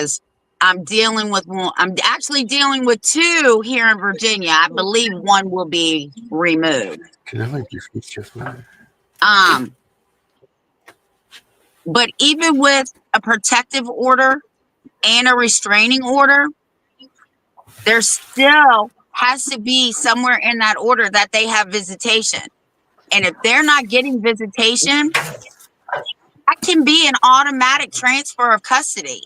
because I'm dealing with one. I'm actually dealing with two here in Virginia. I believe one will be removed. Can I like your feature for But even with a protective order and a restraining order, there still has to be somewhere in that order that they have visitation. And if they're not getting visitation, that can be an automatic transfer of custody.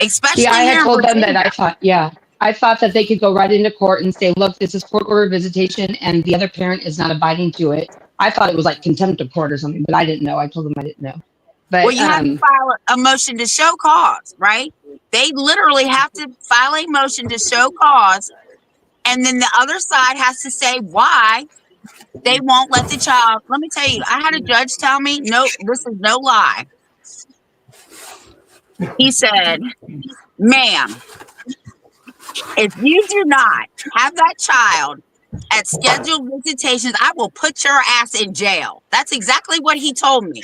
Especially I here had in told them Virginia. that I thought that they could go right into court and say, look, this is court order visitation and the other parent is not abiding to it. I thought it was like contempt of court or something, but I didn't know. I told them I didn't know. But Well, you have to file a motion to show cause, right? They literally have to file a motion to show cause, and then the other side has to say why they won't let the child. Let me tell you, I had a judge tell me, no, this is no lie. He said, ma'am, if you do not have that child at scheduled visitations, I will put your ass in jail. That's exactly what he told me.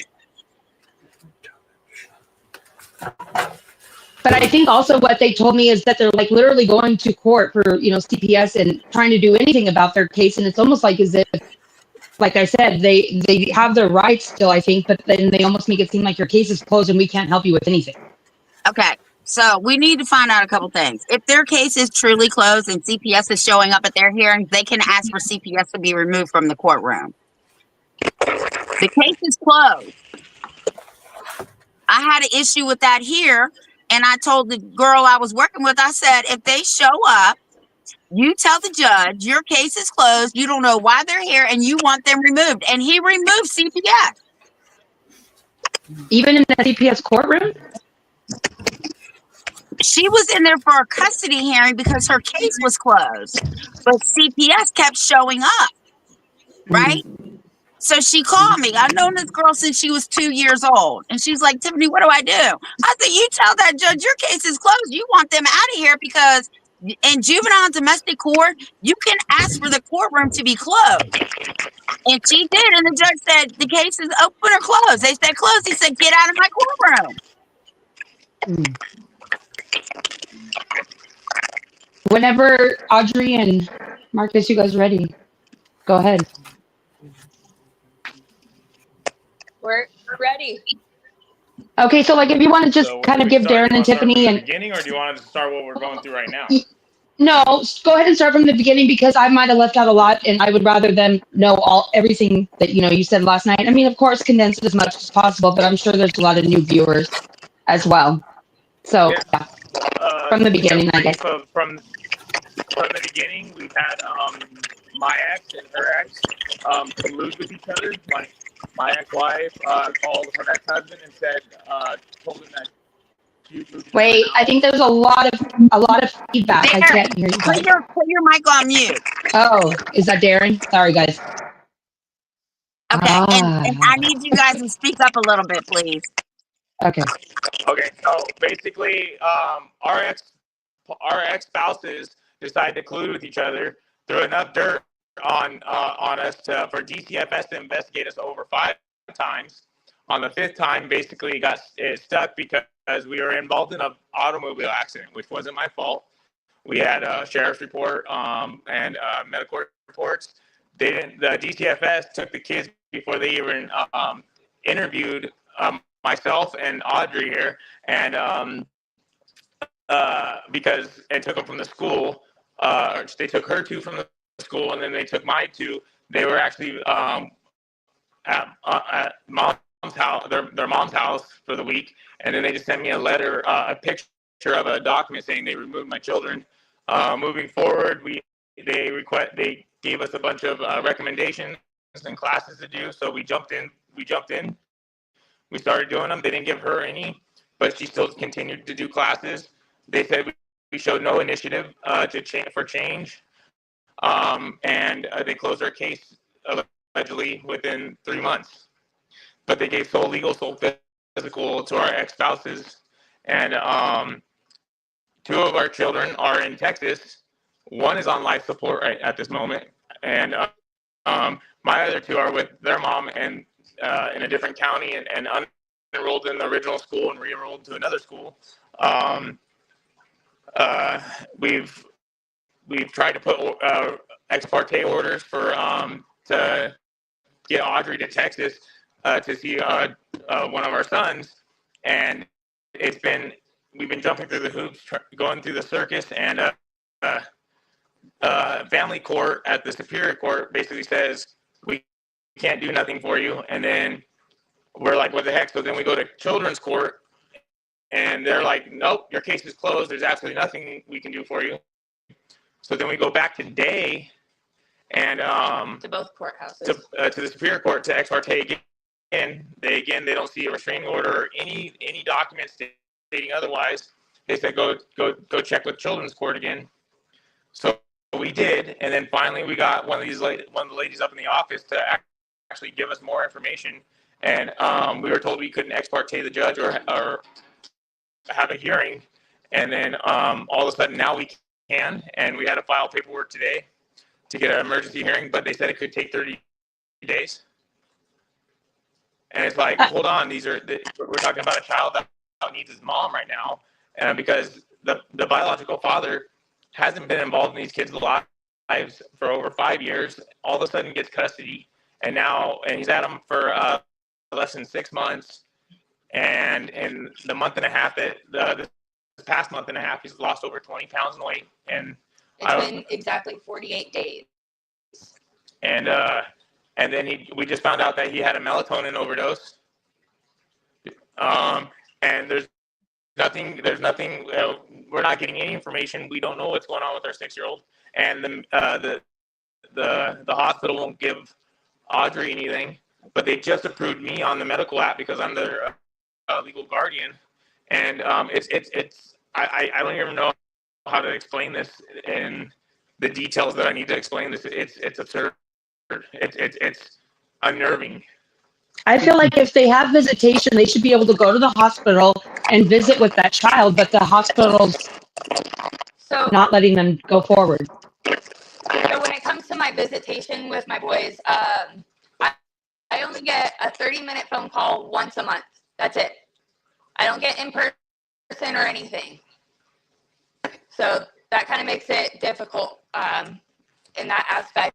But I think also what they told me is that they're like literally going to court for, CPS and trying to do anything about their case. And it's almost like as if, like I said, they have their rights still, I think, but then they almost make it seem like your case is closed and we can't help you with anything. Okay. So we need to find out a couple things. If their case is truly closed and CPS is showing up at their hearings, they can ask for CPS to be removed from the courtroom. The case is closed. I had an issue with that here, and I told the girl I was working with, I said, if they show up, you tell the judge your case is closed, you don't know why they're here, and you want them removed. And he removed CPS. Even in the CPS courtroom? She was in there for a custody hearing because her case was closed, but CPS kept showing up, right? So she called me. I've known this girl since she was 2 years old. And she's like, Tiffany, what do I do? I said, you tell that judge your case is closed. You want them out of here because in juvenile and domestic court, you can ask for the courtroom to be closed. And she did. And the judge said, the case is open or closed. They said closed. He said, get out of my courtroom. Whenever Audrey and Marcus, you guys ready? Go ahead. We're ready. Okay, so like if you want to just kind of give Darren and Tiffany and beginning, or do you want to start what we're going through right now? No, go ahead and start from the beginning because I might have left out a lot, and I would rather them know everything that you said last night. I mean, of course, condense it as much as possible, but I'm sure there's a lot of new viewers as well. So yeah. From the beginning, I guess. From the beginning, we've had my ex and her ex collude with each other. My ex-wife called her ex-husband and said, told him that. Wait, I think there's a lot of feedback. Darren, I can't hear you guys. Put your mic on mute. Oh, is that Darren? Sorry, guys. Okay, and I need you guys to speak up a little bit, please. Okay. Okay, so basically, our ex-spouses decided to collude with each other, threw enough dirt on us for DCFS to investigate us over 5 times. On the 5th time, basically got stuck because we were involved in an automobile accident, which wasn't my fault. We had a sheriff's report and medical reports. The DCFS took the kids before they even interviewed myself and Audrey here, and because it took them from the school. They took her 2 from the school, and then they took my 2. They were actually at mom's house, their mom's house for the week, and then they just sent me a letter, a picture of a document saying they removed my children. Moving forward, they gave us a bunch of recommendations and classes to do, so we jumped in. We started doing them. They didn't give her any, but she still continued to do classes. They said we showed no initiative for change, and they closed our case allegedly within 3 months. But they gave sole legal, sole physical to our ex-spouses, and 2 of our children are in Texas. 1 is on life support right at this moment, and my other 2 are with their mom and in a different county and enrolled in the original school and re-enrolled to another school. We've tried to put ex parte orders for to get Audrey to Texas to see one of our sons, and we've been jumping through the hoops, going through the circus, and family court at the Superior Court basically says we can't do nothing for you, and then we're like, what the heck? So then we go to children's court, and they're like, nope, your case is closed. There's absolutely nothing we can do for you. So then we go back today, and To both courthouses. to the Superior Court to ex parte again. They don't see a restraining order or any documents stating otherwise. They said go check with children's court again. So we did, and then finally we got one of the ladies up in the office to actually give us more information. And we were told we couldn't ex parte the judge or have a hearing. And then all of a sudden now we can, and we had to file paperwork today to get an emergency hearing, but they said it could take 30 days. And it's like, hold on, we're talking about a child that needs his mom right now, because the biological father hasn't been involved in these kids' lives for over 5 years. All of a sudden gets custody, and he's at them for less than 6 months. And in the month and a half this past month and a half, he's lost over 20 pounds in weight. And it's been exactly 48 days. And then we just found out that he had a melatonin overdose. And there's nothing. We're not getting any information. We don't know what's going on with our 6-year-old. And the hospital won't give Audrey anything, but they just approved me on the medical app because I'm their legal guardian. And I don't even know how to explain this in the details that I need to explain this. It's absurd. It's unnerving. I feel like if they have visitation, they should be able to go to the hospital and visit with that child, but the hospital's not letting them go forward. So when it comes to my visitation with my boys, I only get a 30-minute phone call once a month. That's it. I don't get in person or anything. So that kind of makes it difficult in that aspect.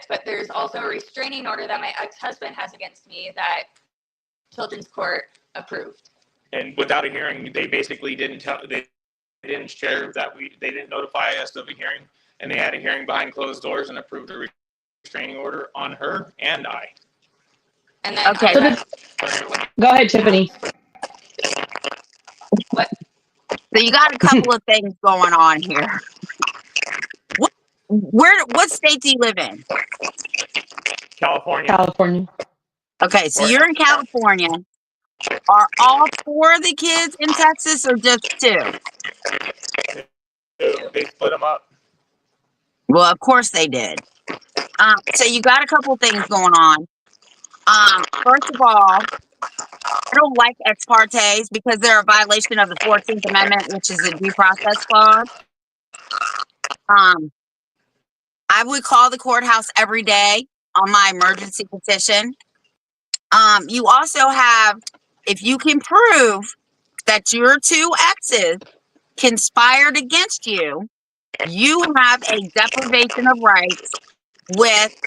But there's also a restraining order that my ex-husband has against me that children's court approved. And without a hearing, they basically didn't share that they didn't notify us of a hearing, and they had a hearing behind closed doors and approved a restraining order on her and I. And then Okay. Go ahead, Tiffany. What? So you got a couple of things going on here. What state do you live in? California. Okay, so you're in California. Are all 4 of the kids in Texas or just 2? They split them up. Well, of course they did. So you got a couple things going on. First of all, I don't like ex partes because they're a violation of the 14th Amendment, which is the due process clause. I would call the courthouse every day on my emergency petition. You also have, if you can prove that your 2 exes conspired against you, you have a deprivation of rights with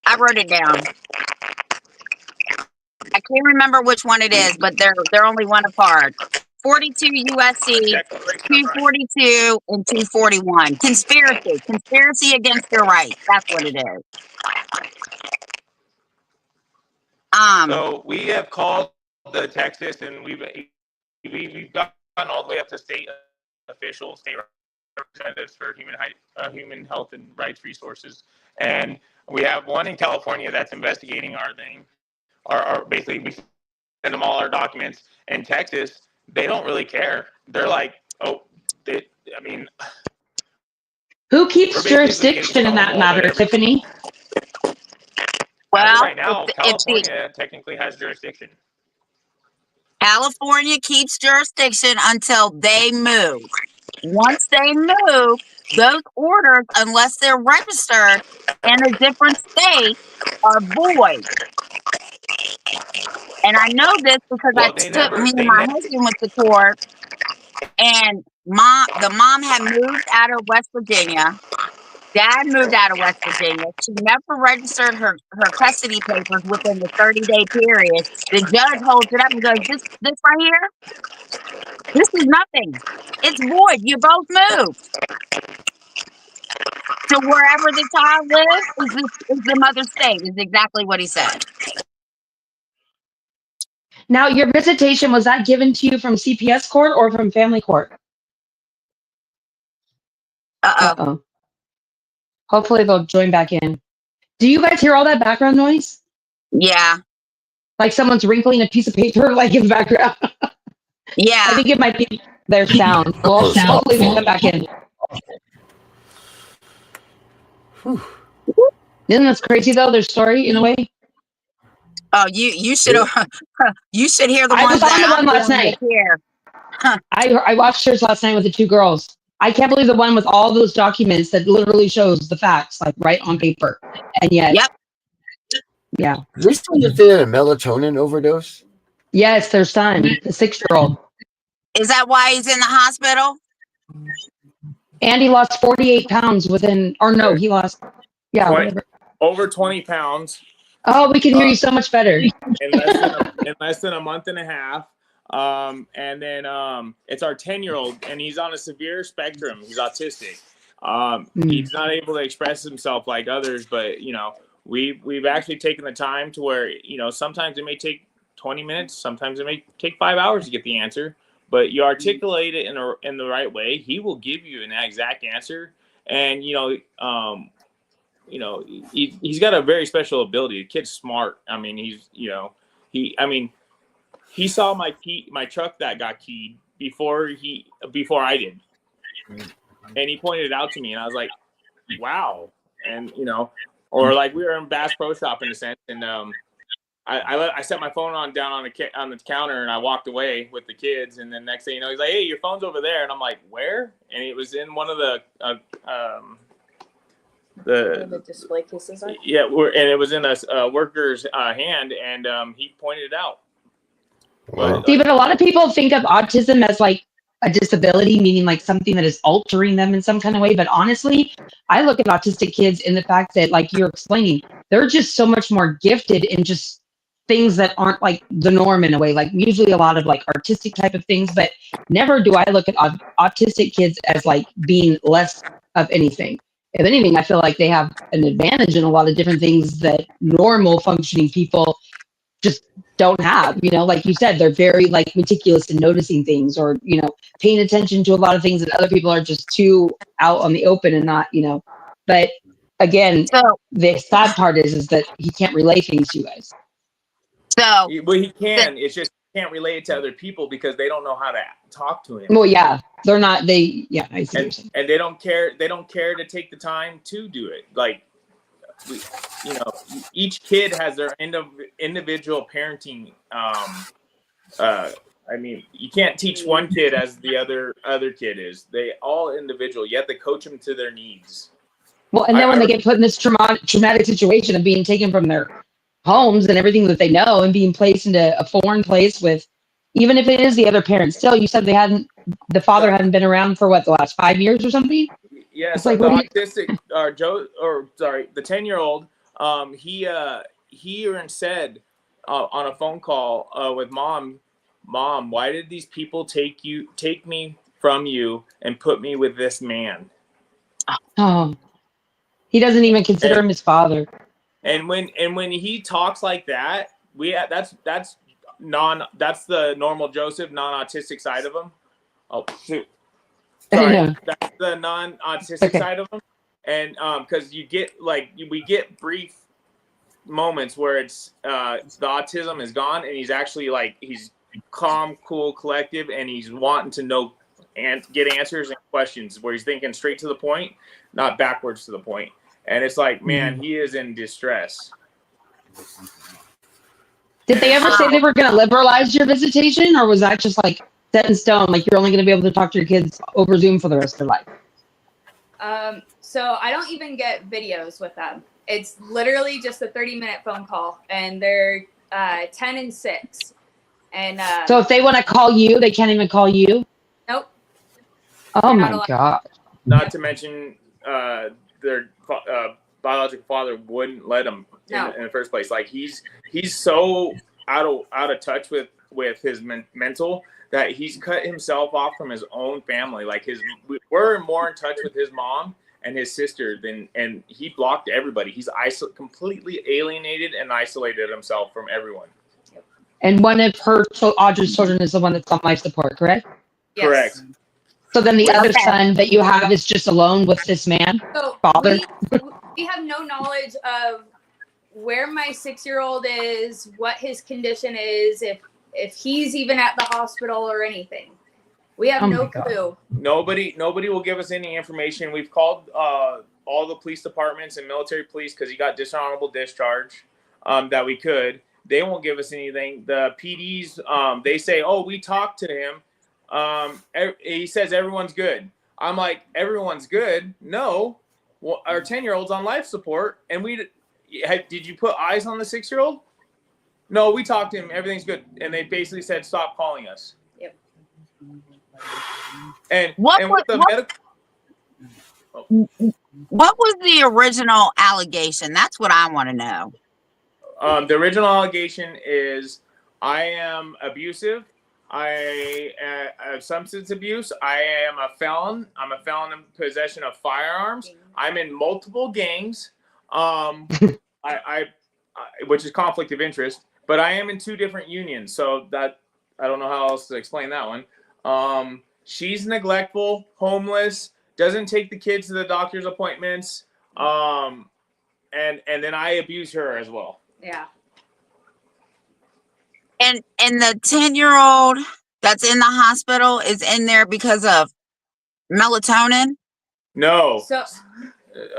I wrote it down. I can't remember which one it is, but they're only one apart. 42 USC 242 and 241. Conspiracy against your rights. That's what it is. So we have called the Texas, and we've gotten all the way up to state officials, state representatives for human health and rights resources, and we have one in California that's investigating our thing. Our basically we send them all our documents. In Texas, they don't really care. They're like, who keeps jurisdiction in that matter, Tiffany? Well, right now, California technically has jurisdiction. California keeps jurisdiction until they move. once they move, those orders, unless they're registered in a different state, are void. And I know this because I Well, they took never, me and they my never. husband went to court, and the mom had moved out of West Virginia. Dad moved out of West Virginia. She never registered her custody papers within the 30-day period. The judge holds it up and goes, this right here, this is nothing. It's void. You both moved. So wherever the child lives is the mother's state, is exactly what he said. Now, your visitation, was that given to you from CPS court or from family court? Uh-oh. Uh-oh. Hopefully they'll join back in. Do you guys hear all that background noise? Yeah. Like someone's wrinkling a piece of paper like in the background. Yeah. I think it might be their sound. Well, hopefully they come back in. Isn't that crazy though, their story in a way? Oh, you should you should hear the I ones was on the that one last night. Here. I watched hers last night with the two girls. I can't believe the one with all those documents that literally shows the facts, like right on paper. And yet, Yep. Yeah. Recently, they had a melatonin overdose. Yes, their son, the 6-year-old. Is that why he's in the hospital? And he lost 48 pounds within, or no, he lost, yeah, whatever. Over 20 pounds. Oh, we can hear you so much better. In less than a month and a half. And then it's our 10-year-old, and he's on a severe spectrum. He's autistic. He's not able to express himself like others, but we've actually taken the time to where sometimes it may take 20 minutes, sometimes it may take 5 hours to get the answer, but you articulate it in the right way, he will give you an exact answer. And he's got a very special ability. The kid's smart. I mean, he saw my truck that got keyed before I did, and he pointed it out to me, and I was like, wow. And or like we were in Bass Pro Shop in a sense, and I set my phone down on the counter, and I walked away with the kids, and then next thing you know, he's like, hey, your phone's over there, and I'm like, where? And it was in one of the display cases. And it was in a worker's hand, and he pointed it out. Wow. See, but a lot of people think of autism as like a disability, meaning like something that is altering them in some kind of way. But honestly, I look at autistic kids in the fact that, like you're explaining, they're just so much more gifted in just things that aren't like the norm in a way, like usually a lot of like artistic type of things. But never do I look at autistic kids as like being less of anything. If anything, I feel like they have an advantage in a lot of different things that normal functioning people just don't have. Like you said, they're very like meticulous in noticing things, or paying attention to a lot of things that other people are just too out on the open and not. But again, the sad part is that he can't relay things to you guys. So well, he can. It's just he can't relate it to other people because they don't know how to talk to him. Well, yeah, they're not. I see. And they don't care. They don't care to take the time to do it. Like, each kid has their individual parenting. I mean, you can't teach one kid as the other kid is. They all individual. You have to coach them to their needs. Well, and then when they get put in this traumatic situation of being taken from their homes and everything that they know and being placed into a foreign place with, even if it is the other parent, still, you said the father hadn't been around for what, the last 5 years or something? Yeah, so like, the autistic, the 10-year-old, he even said on a phone call with mom, why did these people take me from you and put me with this man? Oh, he doesn't even consider him his father. And when he talks like that, that's the normal Joseph non-autistic side of him. Oh shoot. Sorry, yeah. That's the non-autistic side of him. And because we get brief moments where it's the autism is gone, and he's actually like he's calm, cool, collective, and he's wanting to know and get answers and questions where he's thinking straight to the point, not backwards to the point. And it's like, man, he is in distress. Did they ever say they were going to liberalize your visitation, or was that just like set in stone? Like you're only going to be able to talk to your kids over Zoom for the rest of their life? So I don't even get videos with them. It's literally just a 30-minute phone call, and they're 10 and 6. And So if they want to call you, they can't even call you? nope. Oh You're not my allowed. God. Not to mention, their biological father wouldn't let him in the first place. Like he's so out of touch with his mental that he's cut himself off from his own family. Like we're more in touch with his mom and his sister and he blocked everybody. He's completely alienated and isolated himself from everyone. And one of Audrey's children is the one that's on life support, correct? Yes. Correct. So then the other Okay. son that you have is just alone with this man, So father? we have no knowledge of where my 6-year-old is, what his condition is, if he's even at the hospital or anything. We have no clue. Nobody will give us any information. We've called all the police departments and military police because he got dishonorable discharge that we could. They won't give us anything. The PDs, they say, oh, we talked to him. He says everyone's good. I'm like, everyone's good? No. Well, our 10-year-old's on life support. And did you put eyes on the 6-year-old? No, we talked to him. Everything's good. And they basically said, stop calling us. Yep. What was the original allegation? That's what I want to know. The original allegation is I am abusive. I have substance abuse. I am a felon. I'm a felon in possession of firearms. I'm in multiple gangs, which is conflict of interest. But I am in 2 different unions, so that I don't know how else to explain that one. She's neglectful, homeless, doesn't take the kids to the doctor's appointments, and then I abuse her as well. Yeah. And the 10-year-old that's in the hospital is in there because of melatonin? No.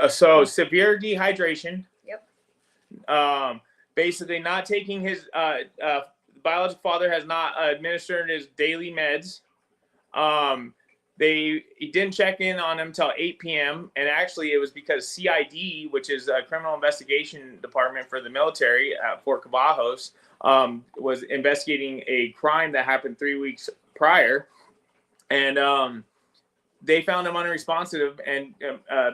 So Severe dehydration. Yep. Basically not taking his biological father has not administered his daily meds. He didn't check in on him till 8 p.m. And actually it was because CID, which is a criminal investigation department for the military at Fort Cavajos, was investigating a crime that happened 3 weeks prior. And they found him unresponsive and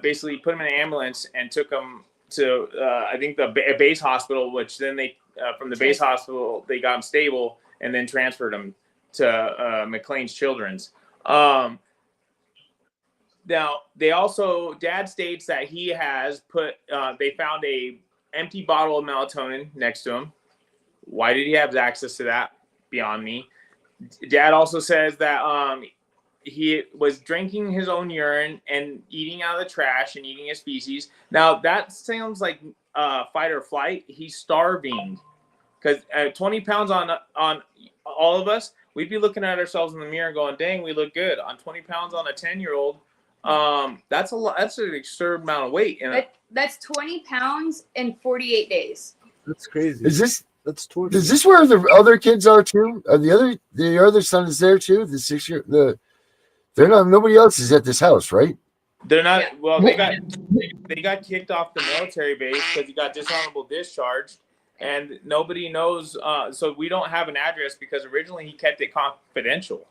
basically put him in an ambulance and took him to, I think, the base hospital, which then they, from the base hospital, they got him stable and then transferred him to McLean's Children's. Now, they also, Dad states that he has they found a empty bottle of melatonin next to him. Why did he have access to that? Beyond me. Dad also says that he was drinking his own urine and eating out of the trash and eating his feces. Now, that sounds like fight or flight. He's starving. Because 20 pounds on all of us, we'd be looking at ourselves in the mirror going, dang, we look good. On 20 pounds on a 10-year-old, that's a lot. That's an absurd amount of weight. That's 20 pounds in 48 days. That's crazy. That's torture. Is this where the other kids are too? The other son is there too. The 6-year. They're not. Nobody else is at this house, right? They're not. Yeah. Well, they got kicked off the military base because he got dishonorable discharged, and nobody knows. So we don't have an address because originally he kept it confidential.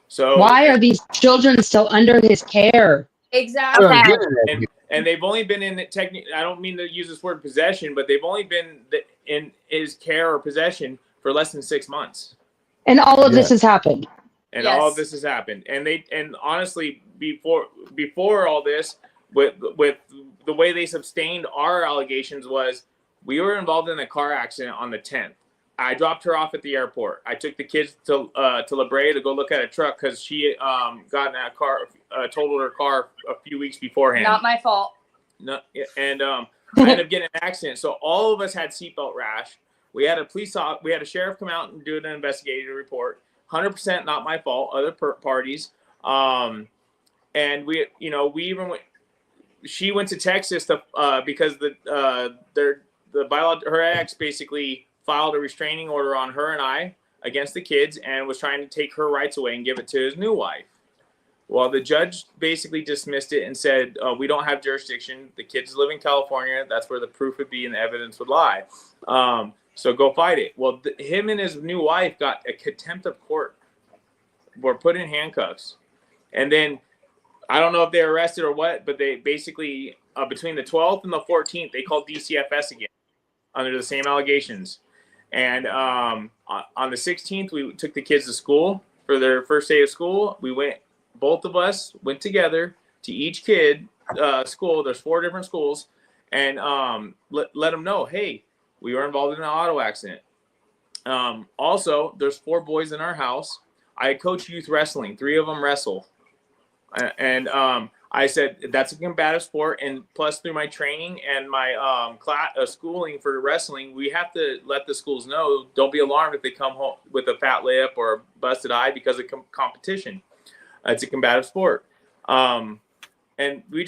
So Why are these children still under his care? Exactly. And they've only been in I don't mean to use this word possession, but they've only been in his care or possession for less than 6 months. And all of this has happened. And Yes. all of this has happened. And honestly, before all this, with the way they sustained our allegations was we were involved in a car accident on the 10th. I dropped her off at the airport. I took the kids to La Brea to go look at a truck because she got in that car, totaled her car a few weeks beforehand. Not my fault. No, and I ended up getting an accident. So all of us had seatbelt rash. We had a sheriff come out and do an investigative report. 100% not my fault. Other parties, and we even went. She went to Texas to because her ex basically filed a restraining order on her and I against the kids and was trying to take her rights away and give it to his new wife. Well, the judge basically dismissed it and said, we don't have jurisdiction. The kids live in California. That's where the proof would be and the evidence would lie. So go fight it. Well, him and his new wife got a contempt of court, were put in handcuffs. And then I don't know if they're arrested or what, but they basically, between the 12th and the 14th, they called DCFS again under the same allegations. And on the 16th, we took the kids to school for their first day of school. Both of us went together to each kid school. There's 4 different schools, and let them know, hey, we were involved in an auto accident. Also, there's 4 boys in our house. I coach youth wrestling. 3 of them wrestle. And I said, that's a combative sport. And plus through my training and my schooling for wrestling, we have to let the schools know, don't be alarmed if they come home with a fat lip or a busted eye because of competition. It's a combative sport. And we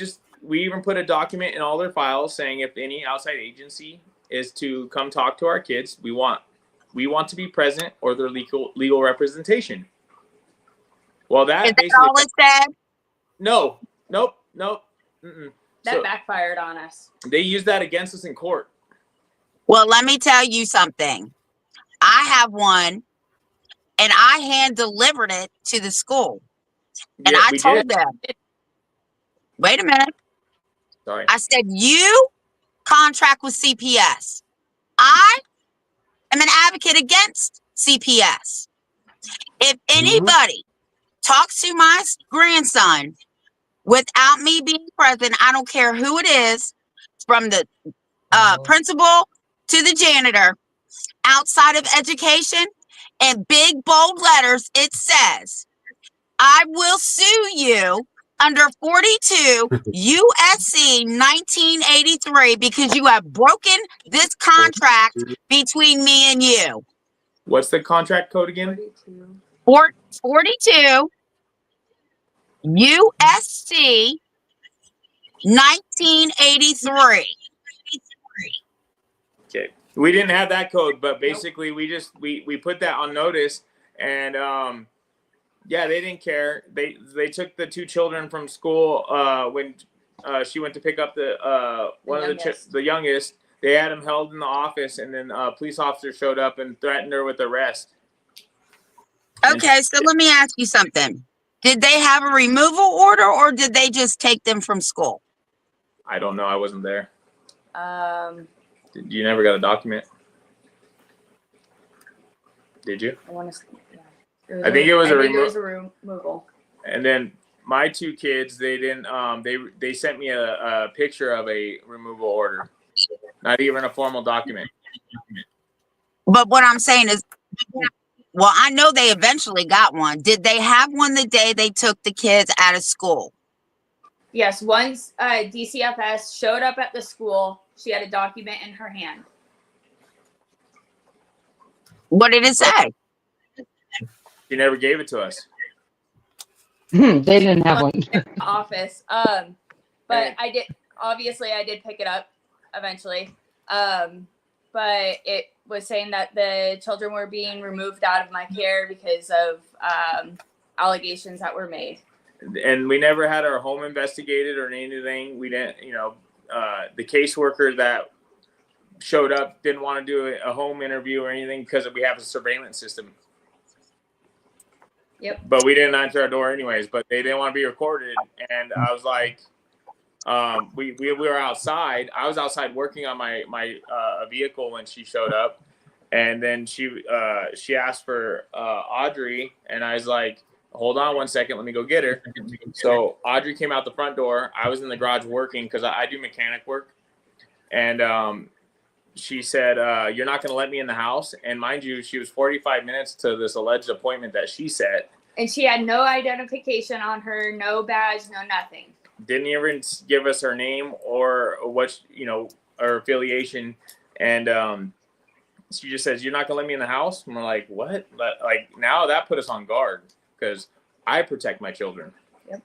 even put a document in all their files saying if any outside agency is to come talk to our kids, we want to be present or their legal representation. Well, that Is basically that all it said? No, nope. Mm-mm. That backfired on us. They used that against us in court. Well, let me tell you something. I have one, and I hand delivered it to the school. And Yeah, I told them, wait a minute. Sorry. I said, you contract with CPS. I am an advocate against CPS. If anybody talks to my grandson without me being present, I don't care who it is, from the principal to the janitor, outside of education, in big bold letters, it says, I will sue you under 42 USC 1983 because you have broken this contract between me and you. What's the contract code again? 42 USC 1983. Okay. We didn't have that code, but basically we put that on notice, and yeah, they didn't care. They took the 2 children from school when she went to pick up the youngest. They had him held in the office, and then a police officer showed up and threatened her with arrest. Okay, so let me ask you something. Did they have a removal order, or did they just take them from school? I don't know. I wasn't there. You never got a document? Did you? I want to. I think it was a removal. And then my 2 kids, they didn't. They sent me a picture of a removal order, not even a formal document. But what I'm saying is, well, I know they eventually got one. Did they have one the day they took the kids out of school? Yes, once DCFS showed up at the school, she had a document in her hand. What did it say? She never gave it to us. They didn't have one. Office. But I did pick it up eventually. But it was saying that the children were being removed out of my care because of allegations that were made. And we never had our home investigated or anything. We didn't, the caseworker that showed up didn't want to do a home interview or anything because we have a surveillance system. Yep. But we didn't answer our door anyways, but they didn't want to be recorded. And I was like, we were outside. I was outside working on my vehicle when she showed up. And then she asked for Audrey, and I was like, hold on 1 second, let me go get her. So Audrey came out the front door. I was in the garage working because I do mechanic work. And she said, you're not going to let me in the house. And mind you, she was 45 minutes to this alleged appointment that she set. And she had no identification on her, no badge, no nothing. Didn't even give us her name or what, her affiliation. And she just says, you're not going to let me in the house? And we're like, what? Like, now that put us on guard because I protect my children. Yep.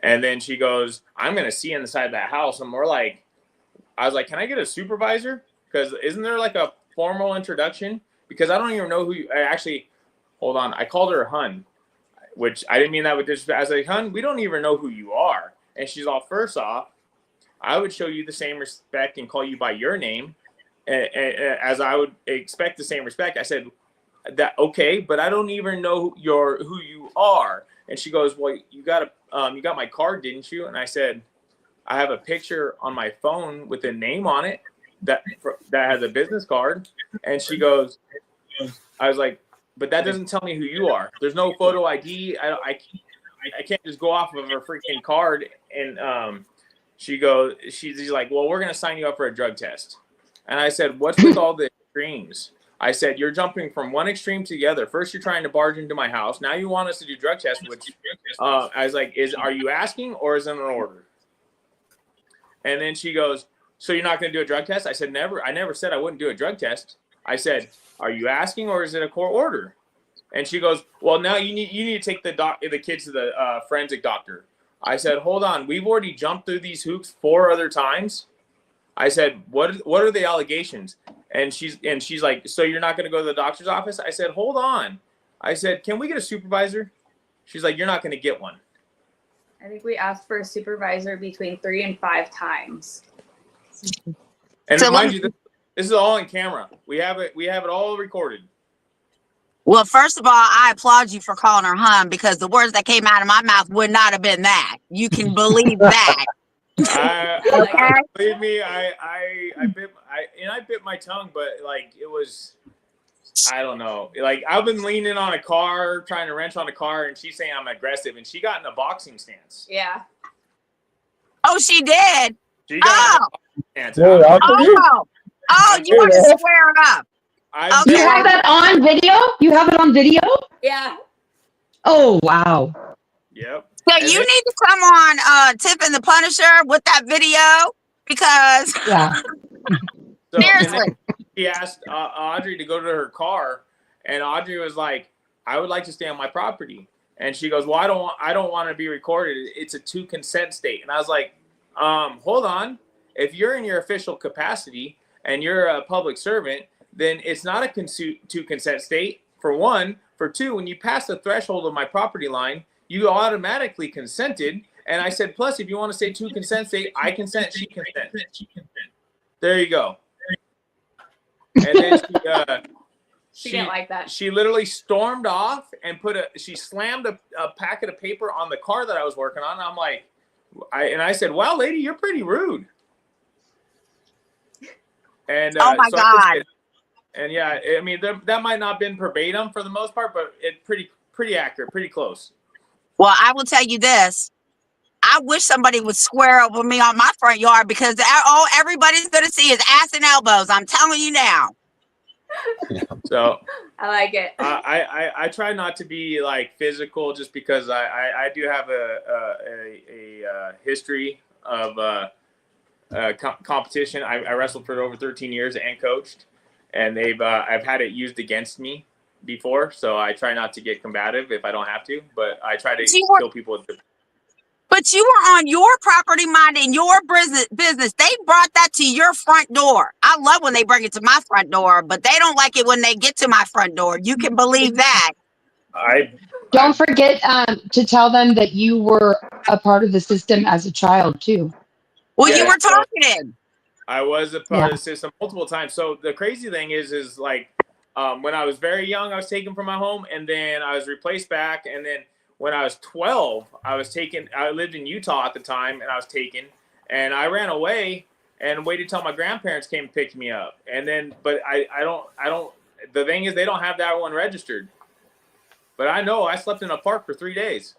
And then she goes, I'm going to see inside that house. And we're like, I was like, can I get a supervisor? Because isn't there like a formal introduction? because I don't even know who you actually. Hold on, I called her a hun, which I didn't mean that with disrespect. I was like, hun, we don't even know who you are. And she's all, first off, I would show you the same respect and call you by your name as I would expect the same respect. I said, that okay, but I don't even know who you are. And she goes, well, you got my card, didn't you? And I said, I have a picture on my phone with a name on it that has a business card. And she goes, I was like, but that doesn't tell me who you are. There's no photo ID. I can't just go off of her freaking card. And she's like, well, we're going to sign you up for a drug test. And I said, what's with all the extremes? I said, you're jumping from one extreme to the other. First, you're trying to barge into my house. Now you want us to do drug tests, which I was like, are you asking or is it an order? And then she goes, so you're not going to do a drug test? I said, never. I never said I wouldn't do a drug test. I said, are you asking or is it a court order? And she goes, well, now you need to take the kids to the forensic doctor. I said, hold on. We've already jumped through these hoops 4 other times. I said, what are the allegations? And she's like, so you're not going to go to the doctor's office? I said, hold on. I said, can we get a supervisor? She's like, you're not going to get one. I think we asked for a supervisor between 3 and 5 times. And so mind you, this is all on camera. We have it all recorded. Well, first of all, I applaud you for calling her hun, because the words that came out of my mouth would not have been that. You can believe that. Believe me, I bit my tongue, but like it was, I don't know. Like I've been leaning on a car, trying to wrench on a car, and she's saying I'm aggressive, and she got in a boxing stance. Yeah. Oh, she did. She got in a boxing stance. You want to square up. Okay. You have that on video? You have it on video? Yeah. Oh, wow. Yep. So you need to come on Tiff and the Punisher with that video, because seriously. He asked Audrey to go to her car, and Audrey was like, I would like to stay on my property. And she goes, well, I don't want to be recorded. It's a 2 consent state. And I was like, hold on. If you're in your official capacity and you're a public servant, then it's not a 2 consent state, for one. For two, when you pass the threshold of my property line, you automatically consented. And I said, plus, if you want to say 2 consent state, I consent, she consent. There you go. And then she didn't like that. She literally stormed off and she slammed a packet of paper on the car that I was working on. I'm like, I said, wow, lady, you're pretty rude. And oh my God. And yeah, I mean, that might not have been verbatim for the most part, but it's pretty accurate, pretty close. Well, I will tell you this. I wish somebody would square up with me on my front yard, because all everybody's going to see is ass and elbows. I'm telling you now. So I like it. I try not to be like physical, just because I do have a history of competition. I wrestled for over 13 years and coached, and I've had it used against me before, so I try not to get combative if I don't have to, but I try to kill people with But you were on your property, minding your business. They brought that to your front door. I love when they bring it to my front door, but they don't like it when they get to my front door. You can believe that. Don't forget to tell them that you were a part of the system as a child too. Well, you were talking. I was a part of the system multiple times. So the crazy thing is like when I was very young, I was taken from my home, and then I was replaced back, and then when I was 12, I was taken. I lived in Utah at the time, and I was taken, and I ran away and waited till my grandparents came and picked me up. And then, but I don't. The thing is, they don't have that one registered. But I know I slept in a park for 3 days.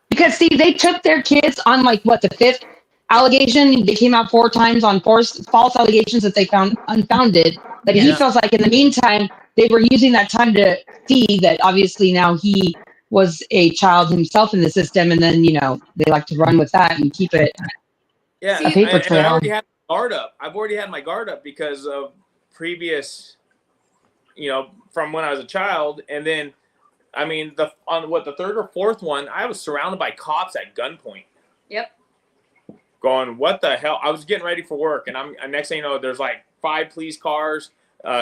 Because see, they took their kids on like the 5th allegation. They came out 4 times on false allegations that they found unfounded. But he feels like in the meantime, they were using that time to see that obviously now he was a child himself in the system, and then they like to run with that and keep it. Yeah, a paper trail. I already had my guard up. I've already had my guard up because of previous, from when I was a child, and then, I mean, the 3rd or 4th one, I was surrounded by cops at gunpoint. Yep. Going, what the hell? I was getting ready for work, and next thing you know, there's like 5 police cars,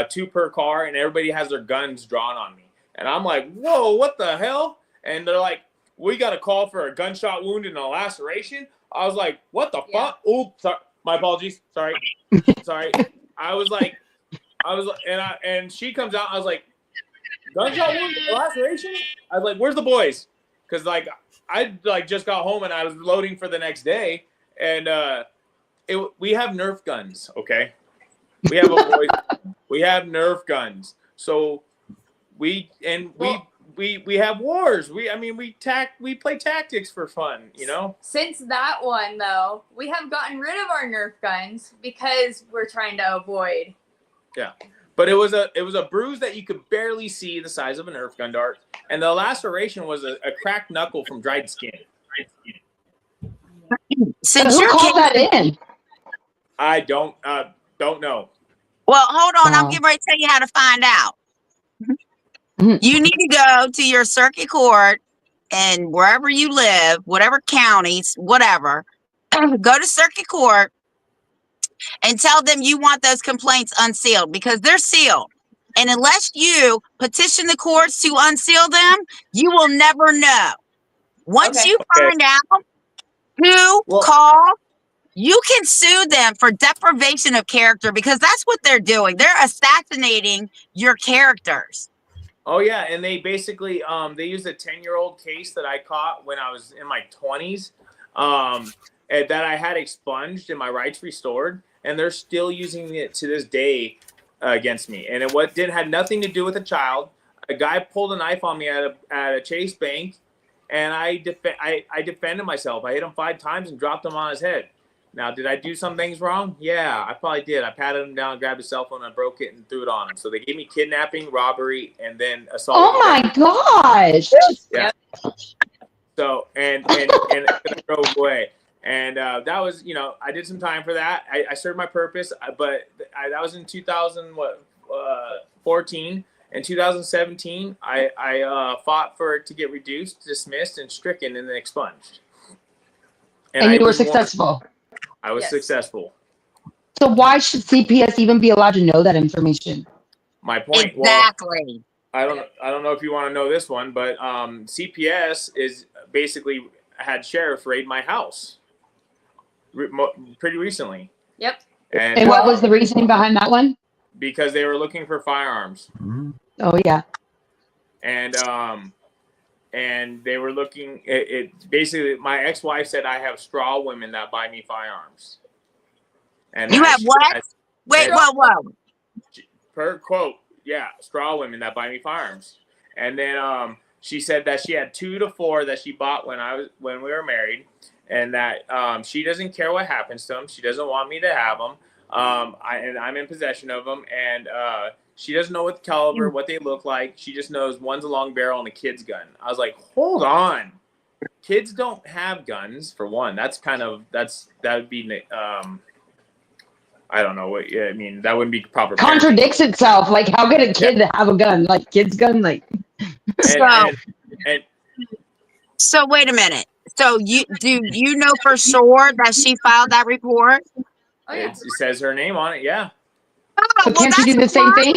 2 per car, and everybody has their guns drawn on me. And I'm like, whoa, what the hell? And they're like, we got a call for a gunshot wound and a laceration. I was like, what the fuck? Oops, sorry. My apologies. Sorry. I was like, and she comes out. I was like, gunshot wound, laceration. I was like, where's the boys? Because like I like just got home and I was loading for the next day, and we have Nerf guns. Okay, we have we have Nerf guns. So we have wars. We play tactics for fun, you know. Since that one though, we have gotten rid of our Nerf guns because we're trying to avoid. Yeah, but it was a bruise that you could barely see the size of a Nerf gun dart, and the laceration was a cracked knuckle from dried skin. Since Who you're called that in? I don't know. well, hold on. I'm getting ready to tell you how to find out. You need to go to your circuit court and wherever you live, whatever counties, whatever, go to circuit court and tell them you want those complaints unsealed because they're sealed. And unless you petition the courts to unseal them, you will never know. Once you find out who called, you can sue them for deprivation of character because that's what they're doing. They're assassinating your characters. Oh yeah, and they basically they used a 10-year-old case that I caught when I was in my 20s, and that I had expunged and my rights restored, and they're still using it to this day against me. And it had nothing to do with a child. A guy pulled a knife on me at a Chase Bank, and I defended myself. I hit him 5 times and dropped him on his head. Now, did I do some things wrong? Yeah, I probably did. I patted him down, grabbed his cell phone, and broke it and threw it on him. So they gave me kidnapping, robbery, and then assault. Oh my gosh! Yeah. So and I drove away, and that was, you know, I did some time for that. I served my purpose, but that was in 2014. In 2017, I fought for it to get reduced, dismissed, and stricken, and then expunged. And you were successful. I was successful. So why should CPS even be allowed to know that information? My point. Exactly. Well, I don't know if you want to know this one, but CPS is basically had sheriffs raid my house pretty recently. Yep. And what was the reasoning behind that one? Because they were looking for firearms. Oh yeah. And they were looking. It basically, my ex-wife said I have straw women that buy me firearms. And you have what? Wait, whoa. Per quote, yeah, straw women that buy me firearms. And then she said that she had 2 to 4 that she bought when we were married, and that she doesn't care what happens to them. She doesn't want me to have them. And I'm in possession of them, and she doesn't know what the caliber, what they look like. She just knows one's a long barrel and a kid's gun. I was like, hold on. Kids don't have guns, for one. That would be, I don't know what, I mean, that wouldn't be proper. Contradicts itself. Like, how could a kid have a gun? Like, kid's gun? Like. So wait a minute. So do you know for sure that she filed that report? Oh, yeah. It says her name on it, yeah. So can't you do the same thing?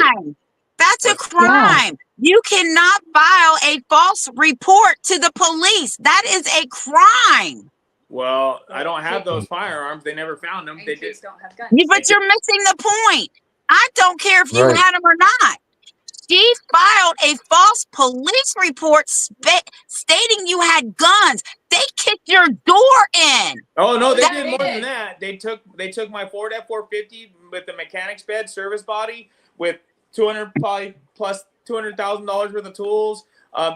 That's a crime. Yeah. You cannot file a false report to the police. That is a crime. Well, I don't have those firearms. They never found them. They just don't have guns. But you're missing the point. I don't care if you had them or not. She filed a false police report stating you had guns. They kicked your door in. Oh no, they did more than that. They took my Ford F-450 with the mechanic's bed, service body, with $200,000 worth of tools.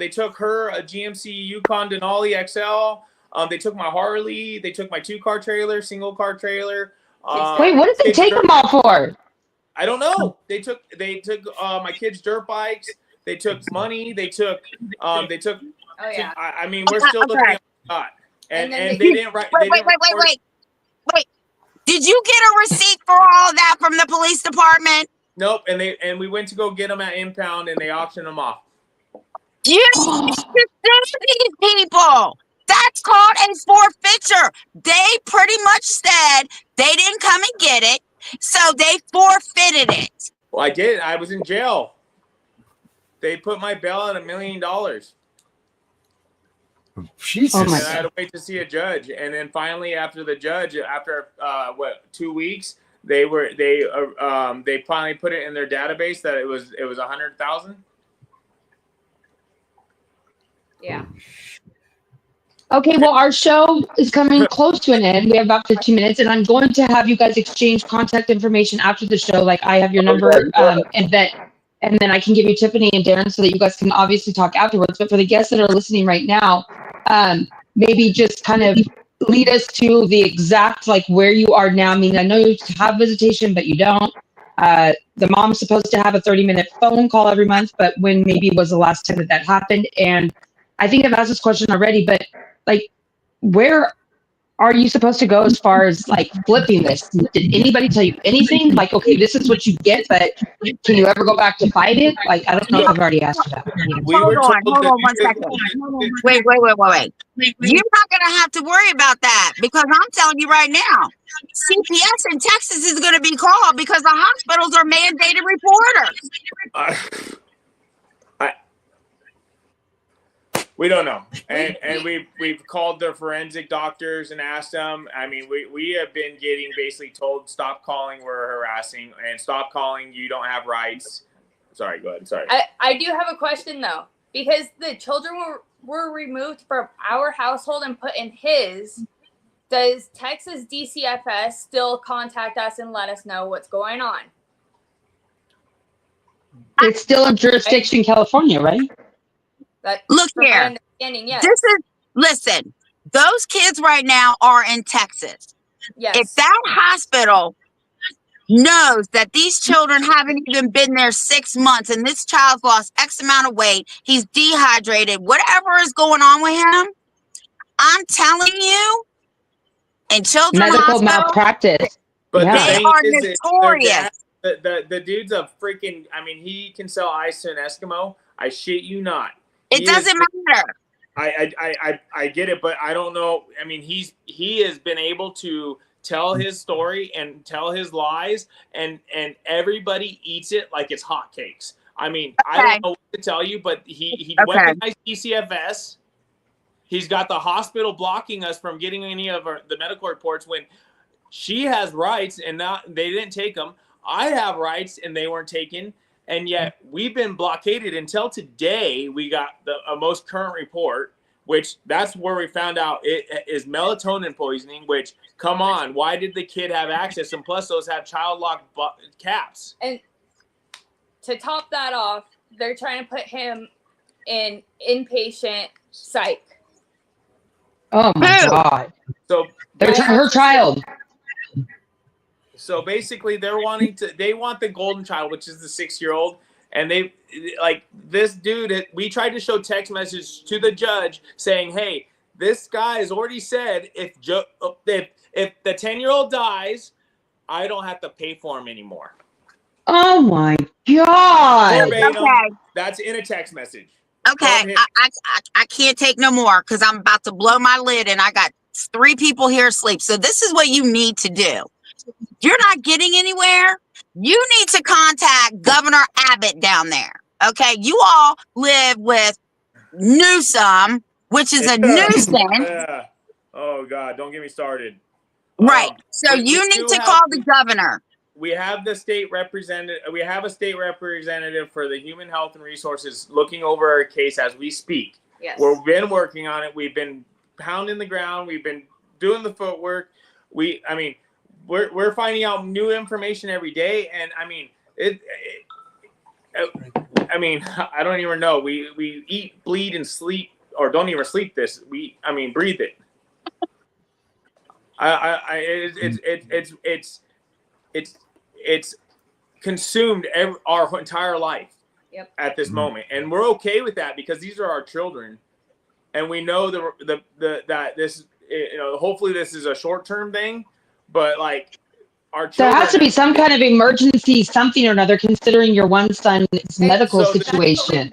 They took her a GMC Yukon Denali XL. They took my Harley. They took my 2-car trailer, single car trailer. Wait, what did they take them all for? I don't know. They took my kids' dirt bikes. They took money. They took. Oh yeah. I mean, we're still looking at that. And they didn't write. Wait. Did you get a receipt for all that from the police department? Nope. And we went to go get them at impound, and they auctioned them off. You need to sue these people. That's called a forfeiture. They pretty much said they didn't come and get it, so they forfeited it. Well, I did. I was in jail. They put my bail at $1 million. Jesus. Oh my And I had to wait to see a judge. And then finally, after the judge, after 2 weeks, they finally put it in their database that it was 100,000. Yeah. Okay, well, our show is coming close to an end. We have about 15 minutes, and I'm going to have you guys exchange contact information after the show. Like, I have your number, and then I can give you Tiffany and Darren so that you guys can obviously talk afterwards. But for the guests that are listening right now, maybe just kind of lead us to the exact, like, where you are now. I mean, I know you have visitation, but you don't. The mom's supposed to have a 30-minute phone call every month, but when maybe was the last time that happened? And I think I've asked this question already, but like, where are you supposed to go as far as like flipping this? Did anybody tell you anything? Like, okay, this is what you get, but can you ever go back to fight it? Like, I don't know if I've already asked you that. Hold on 1 second. Wait. You're not going to have to worry about that because I'm telling you right now, CPS in Texas is going to be called because the hospitals are mandated reporters. We don't know, and we've called the forensic doctors and asked them. I mean, we have been getting basically told, stop calling, we're harassing, and stop calling, you don't have rights. Sorry, go ahead. Sorry. I do have a question though, because the children were removed from our household and put in his. Does Texas DCFS still contact us and let us know what's going on? It's still in jurisdiction, California, right? Look here. Yes. Listen, those kids right now are in Texas. Yes. If that hospital knows that these children haven't even been there 6 months and this child's lost X amount of weight, he's dehydrated, whatever is going on with him, I'm telling you, in children's medical hospital, malpractice. But Yeah. they are notorious. The dude's a freaking. I mean, he can sell ice to an Eskimo. I shit you not. It doesn't matter. I get it, but I don't know. I mean, he has been able to tell his story and tell his lies, and everybody eats it like it's hotcakes. I mean, I don't know what to tell you, but he weaponized DCFS. He's got the hospital blocking us from getting any of the medical reports when she has rights and they didn't take them. I have rights and they weren't taken. And yet we've been blockaded until today. We got the most current report, which that's where we found out it is melatonin poisoning, which, come on, why did the kid have access? And plus those have child lock caps. And to top that off, they're trying to put him in inpatient psych. Oh my God. So her child. So basically they want the golden child, which is the 6-year-old. And they like this dude, we tried to show text message to the judge saying, hey, this guy has already said if the 10-year-old dies, I don't have to pay for him anymore. Oh my God. Verbatim, that's in a text message. Okay, I can't take no more because I'm about to blow my lid and I got 3 people here asleep. So this is what you need to do. You're not getting anywhere. You need to contact Governor Abbott down there. Okay, you all live with Newsom, which is a nuisance. Yeah. Oh God, don't get me started. Right. So you need to call the governor. We have the state representative. We have a state representative for the Human Health and Resources looking over our case as we speak. Yes. We've been working on it. We've been pounding the ground. We've been doing the footwork. We're finding out new information every day, and I mean I don't even know. We eat, bleed, and sleep, or don't even sleep this. Breathe it. It's consumed our entire life. Yep. At this moment, and we're okay with that because these are our children, and we know that this, hopefully this is a short-term thing, but like our children. There has to be some kind of emergency, something or another, considering your one son's medical situation.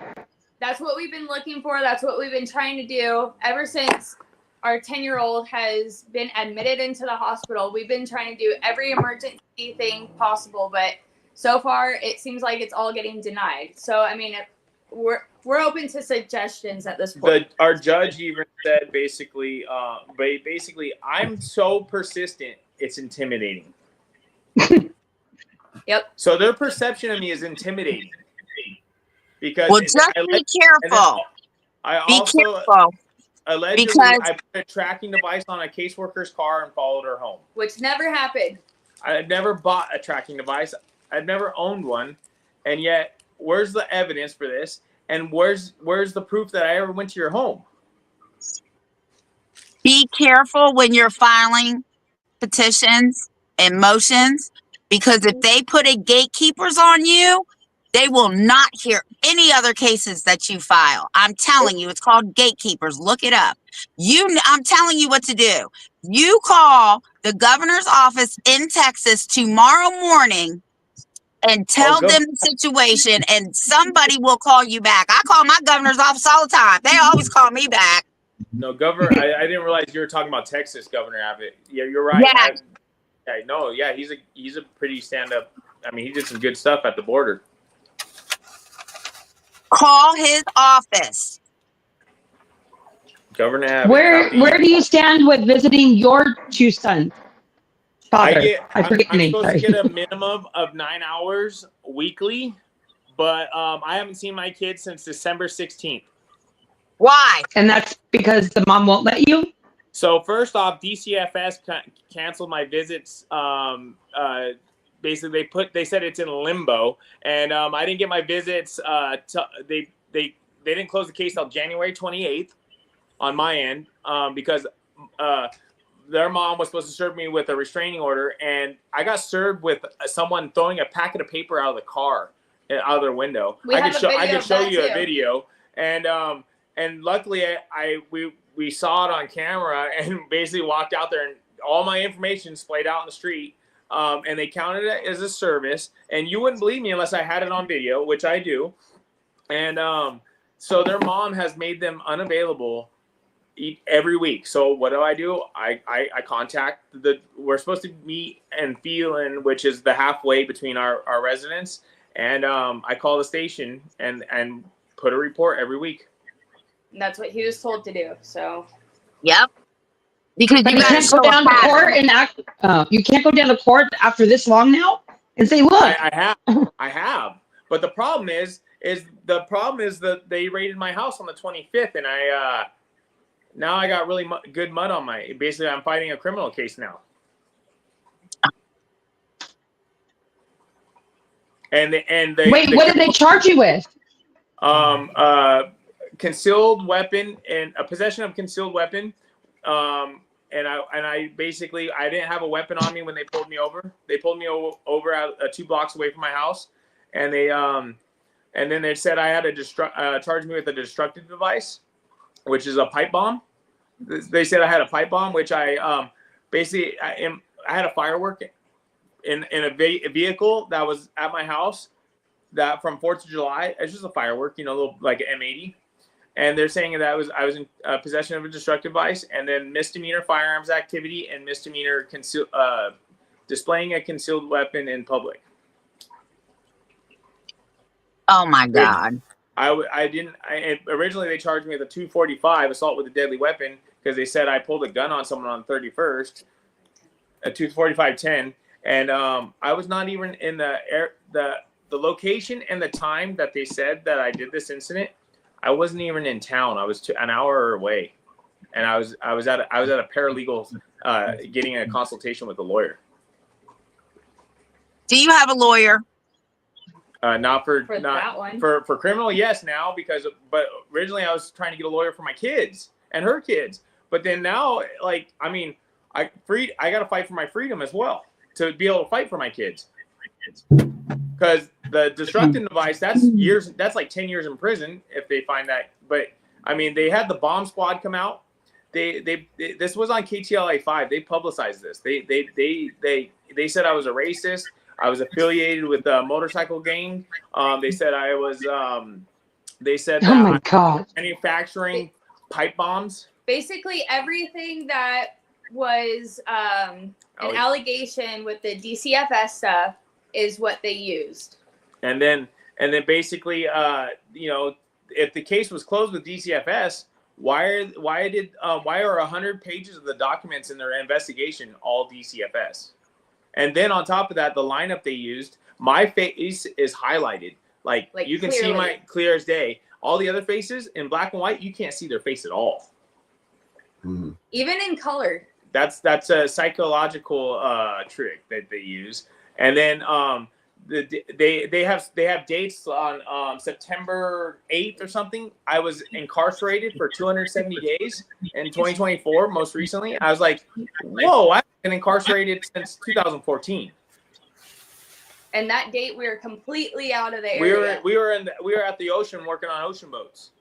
That's what we've been looking for. That's what we've been trying to do ever since our 10-year-old has been admitted into the hospital. We've been trying to do every emergency thing possible, but so far it seems like it's all getting denied. So I mean, we're open to suggestions at this point. Our judge even said basically, I'm so persistent, it's intimidating. Yep. So their perception of me is intimidating. Because well, just be careful. Be careful. Allegedly, because I put a tracking device on a caseworker's car and followed her home. Which never happened. I had never bought a tracking device. I'd never owned one. And yet, where's the evidence for this? And where's the proof that I ever went to your home? Be careful when you're filing petitions and motions, because if they put a gatekeepers on you, they will not hear any other cases that you file. I'm telling you, it's called gatekeepers. Look it up. I'm telling you what to do. You call the governor's office in Texas tomorrow morning and tell them the situation, and somebody will call you back. I call my governor's office all the time. They always call me back. No, Governor, I didn't realize you were talking about Texas, Governor Abbott. Yeah, you're right. Yeah. He's a pretty stand-up. I mean, he did some good stuff at the border. Call his office. Governor Abbott. Where do you stand with visiting your two sons? Father, I'm supposed to get a minimum of 9 hours weekly, but I haven't seen my kids since December 16th. Why? And that's because the mom won't let you? So first off, DCFS canceled my visits. Basically, they said it's in limbo, and I didn't get my visits. They didn't close the case till January 28th on my end because their mom was supposed to serve me with a restraining order, and I got served with someone throwing a packet of paper out of the car, out of their window. I could show you a video, and luckily we saw it on camera and basically walked out there, and all my information splayed out in the street. And they counted it as a service, and you wouldn't believe me unless I had it on video, which I do. And so their mom has made them unavailable every week. So what do? I contact we're supposed to meet in Phelan, which is the halfway between our residents, and I call the station and put a report every week. And that's what he was told to do. So. Yep. Because you can't go down to court and act. You can't go down to court after this long now and say, "Look, I have." But the problem is that they raided my house on the 25th, and now I got really good mud on my. Basically, I'm fighting a criminal case now. And wait, what did they charge you with? Concealed weapon and a possession of concealed weapon. And I basically, I didn't have a weapon on me when they pulled me over. They pulled me over 2 blocks away from my house, and then they said I had to charge me with a destructive device, which is a pipe bomb. They said I had a pipe bomb, which I basically I had a firework in a vehicle that was at my house that from 4th of July. It's just a firework, little like an M80. And they're saying that I was in possession of a destructive device, and then misdemeanor firearms activity and misdemeanor displaying a concealed weapon in public. Oh my God! Originally they charged me with a 245 assault with a deadly weapon because they said I pulled a gun on someone on the 31st, a 245-10, and I was not even in the location and the time that they said that I did this incident. I wasn't even in town. I was an hour away, and I was at a paralegal getting a consultation with a lawyer. Do you have a lawyer? Not for criminal, yes, now but originally I was trying to get a lawyer for my kids and her kids, but then now I got to fight for my freedom as well to be able to fight for my kids. Because the destructive device, that's like 10 years in prison if they find that. But I mean, they had the bomb squad come out. This was on KTLA 5. They publicized this. They said I was a racist. I was affiliated with a motorcycle gang. They said I was. They said oh my God, manufacturing pipe bombs. Basically, everything that was an allegation with the DCFS stuff. is what they used. And then basically, you know, if the case was closed with DCFS, why are 100 pages of the documents in their investigation all DCFS? And then on top of that, the lineup they used, my face is highlighted. Like you can see my clear as day. All the other faces in black and white, you can't see their face at all. Mm-hmm. Even in color. That's a psychological trick that they use. And then they have dates on September 8th or something. I was incarcerated for 270 days in 2024. Most recently, I was like, "Whoa! I've been incarcerated since 2014." And that date, we were completely out of the area. We were at the ocean working on ocean boats.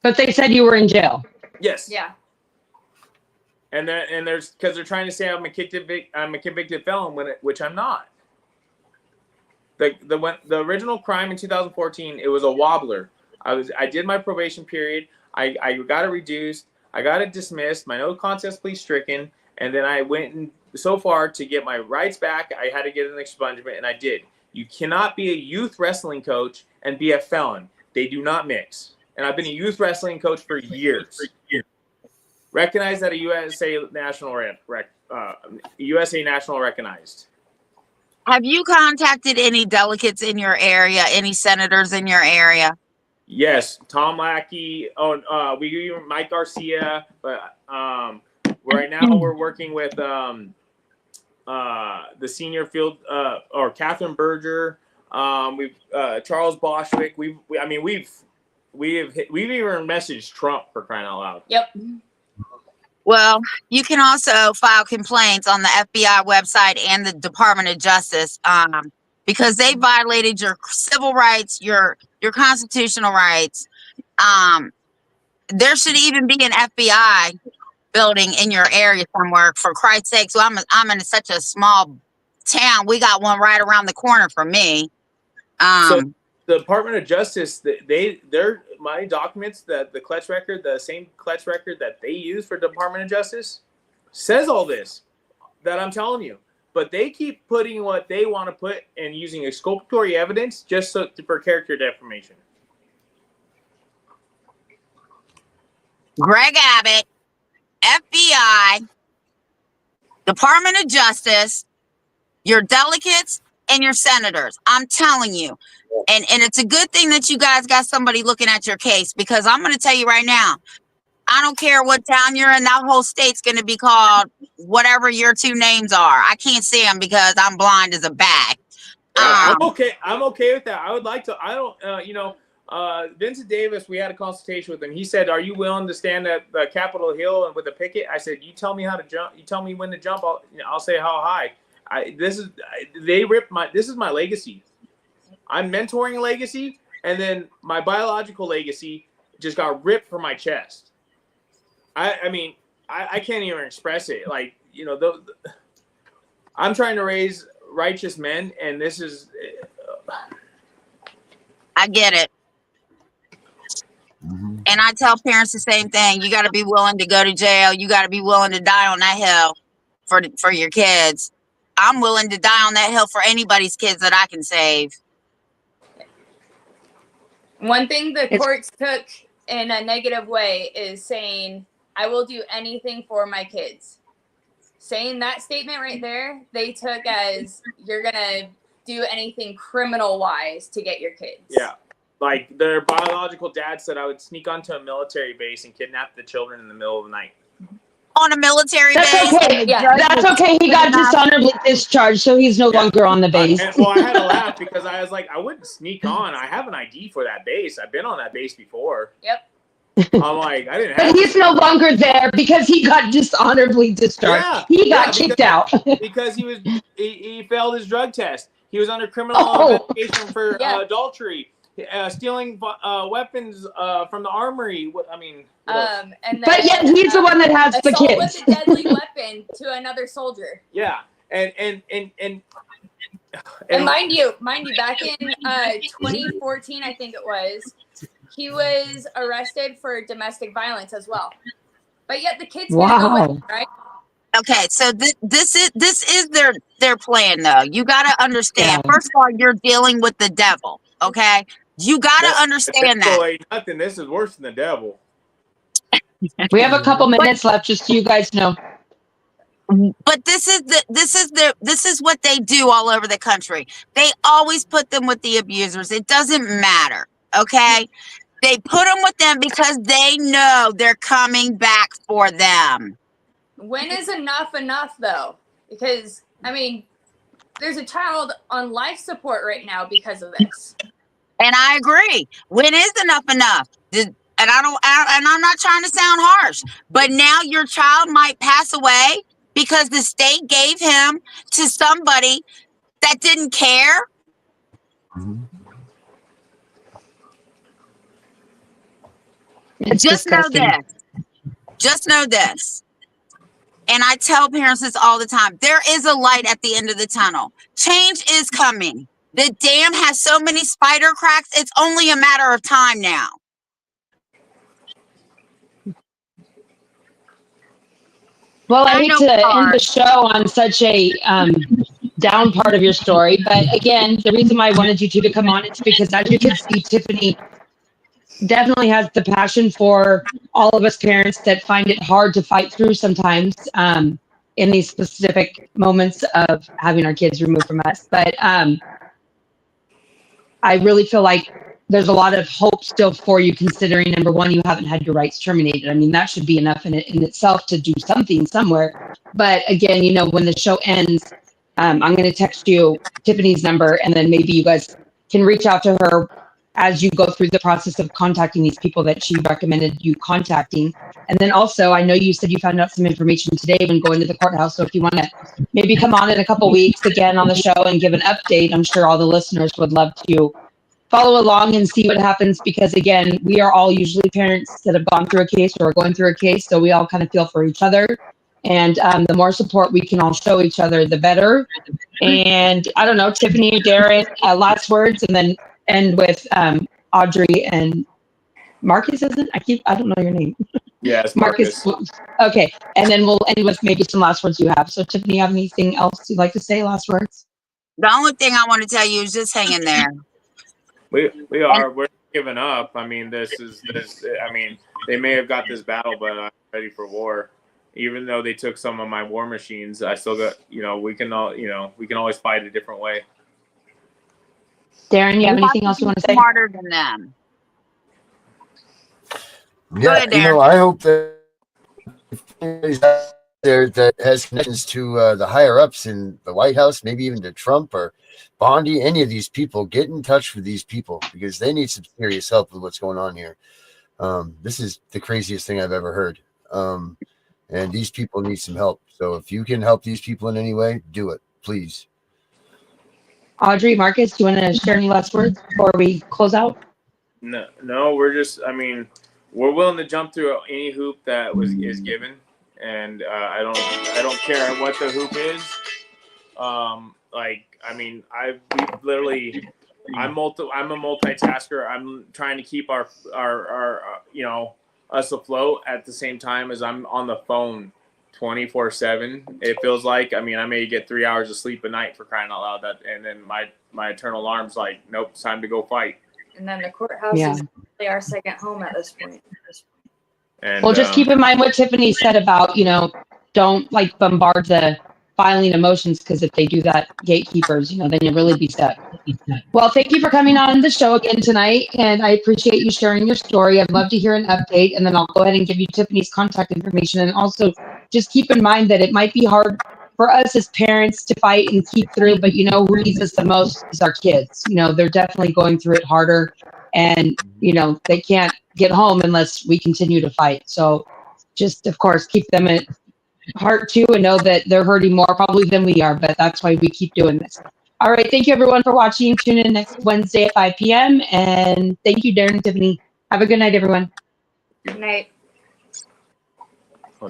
But they said you were in jail. Yes. Yeah. And there's because they're trying to say I'm a convicted felon which I'm not. The original crime in 2014, it was a wobbler. I did my probation period. I got it reduced. I got it dismissed. My no contest plea stricken, and then I went and so far to get my rights back, I had to get an expungement, and I did. You cannot be a youth wrestling coach and be a felon. They do not mix. And I've been a youth wrestling coach for years. Recognized at a USA national recognized. Have you contacted any delegates in your area, any senators in your area? Yes, Tom Lackey. We use Mike Garcia, but right now we're working with the senior field or Catherine Berger. We've Charles Boschwick. We've even messaged Trump, for crying out loud. Yep. Well, you can also file complaints on the FBI website and the Department of Justice because they violated your civil rights, your constitutional rights. There should even be an FBI building in your area somewhere, for Christ's sake. So I'm in such a small town. We got one right around the corner from me. So the Department of Justice, they're my documents, the clutch record, the same clutch record that they use for Department of Justice, says all this that I'm telling you. But they keep putting what they want to put and using exculpatory evidence just for character defamation. Greg Abbott, FBI, Department of Justice, your delegates, and your senators. I'm telling you. And it's a good thing that you guys got somebody looking at your case, because I'm going to tell you right now, I don't care what town you're in, that whole state's going to be called whatever your two names are. I can't see them because I'm blind as a bat. I'm okay with that. I would like to. I don't. Vincent Davis. We had a consultation with him. He said, "Are you willing to stand at the Capitol Hill and with a picket?" I said, "You tell me how to jump. You tell me when to jump. I'll say how high." This is my legacy. I'm mentoring a legacy, and then my biological legacy just got ripped from my chest. I mean, I can't even express it. Like, I'm trying to raise righteous men, and this is. I get it. Mm-hmm. And I tell parents the same thing. You got to be willing to go to jail. You got to be willing to die on that hill for your kids. I'm willing to die on that hill for anybody's kids that I can save. One thing the courts took in a negative way is saying, I will do anything for my kids. Saying that statement right there, they took as you're going to do anything criminal-wise to get your kids. Yeah. Like their biological dad said I would sneak onto a military base and kidnap the children in the middle of the night. On a military base? Okay. Yeah, that's okay. He got dishonorably discharged, so he's no longer on the base. I had to laugh because I was like, I wouldn't sneak on. I have an ID for that base. I've been on that base before. Yep. I'm like, I didn't have. But he's no longer there because he got dishonorably discharged. Yeah, he got kicked out because he failed his drug test. He was under criminal investigation for adultery. Stealing weapons from the armory. But yet he's the one that has the kids. With a deadly weapon to another soldier. Yeah, and mind you, back in 2014, I think it was, he was arrested for domestic violence as well. But yet the kids didn't know it, right? Okay, so this is their plan though. You got to understand. Yeah. First of all, you're dealing with the devil. Okay, you got to understand The devil that. ain't nothing. This is worse than the devil. We have a couple minutes left, just so you guys know. But this is what they do all over the country. They always put them with the abusers. It doesn't matter. Okay, they put them with them because they know they're coming back for them. When is enough though? Because I mean, there's a child on life support right now because of this. And I agree. When is enough? And I'm not trying to sound harsh, but now your child might pass away because the state gave him to somebody that didn't care. It's Just disgusting. know this. Just know this. And I tell parents this all the time. There is a light at the end of the tunnel. Change is coming. The dam has so many spider cracks. It's only a matter of time now. Well, I hate to end the show on such a down part of your story, but again, the reason why I wanted you two to come on is because, as you can see, Tiffany definitely has the passion for all of us parents that find it hard to fight through sometimes in these specific moments of having our kids removed from us. But I really feel like there's a lot of hope still for you, considering, number one, you haven't had your rights terminated. I mean, that should be enough in itself to do something somewhere. But again, you know, when the show ends, I'm going to text you Tiffany's number, and then maybe you guys can reach out to her as you go through the process of contacting these people that she recommended you contacting. And then also, I know you said you found out some information today when going to the courthouse. So if you want to maybe come on in a couple weeks again on the show and give an update, I'm sure all the listeners would love to follow along and see what happens, because again, we are all usually parents that have gone through a case or are going through a case, so we all kind of feel for each other, and the more support we can all show each other, the better. And I don't know, Tiffany or Darren, last words, and then end with Audrey and Marcus, isn't it? I don't know your name. Yes, Marcus. Okay, and then we'll end with maybe some last words you have. So Tiffany, you have anything else you'd like to say, last words? The only thing I want to tell you is just hang in there. We're giving up. I mean, I mean, they may have got this battle, but I'm ready for war. Even though they took some of my war machines, I still got, we can always fight a different way. Darren, you have anything else you want to say? Smarter than them. Yeah, ahead, Darren. I hope that anybody's out there that has connections to the higher ups in the White House, maybe even to Trump or Bondi, any of these people, get in touch with these people, because they need some serious help with what's going on here. This is the craziest thing I've ever heard. And these people need some help. So if you can help these people in any way, do it, please. Audrey, Marcus, do you want to share any last words before we close out? No, we're willing to jump through any hoop that is given, and I don't care what the hoop is. I'm a multitasker. I'm trying to keep our us afloat at the same time as I'm on the phone 24/7. It feels like, I may get 3 hours of sleep a night, for crying out loud. And then my internal alarm's like, nope, it's time to go fight. And then the courthouse is really our second home at this point. And, well, just keep in mind what Tiffany said about, don't bombard the filing emotions, because if they do that, gatekeepers, then you'll really be stuck. Well, thank you for coming on the show again tonight, and I appreciate you sharing your story. I'd love to hear an update, and then I'll go ahead and give you Tiffany's contact information. And also, just keep in mind that it might be hard for us as parents to fight and keep through, but who needs us the most is our kids. They're definitely going through it harder, and they can't get home unless we continue to fight. So just, of course, keep them at heart too, and know that they're hurting more probably than we are, but that's why we keep doing this. All right, thank you everyone for watching. Tune in next Wednesday at 5 p.m. and thank you, Darren and Tiffany. Have a good night, everyone. Good night. Oh,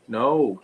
no.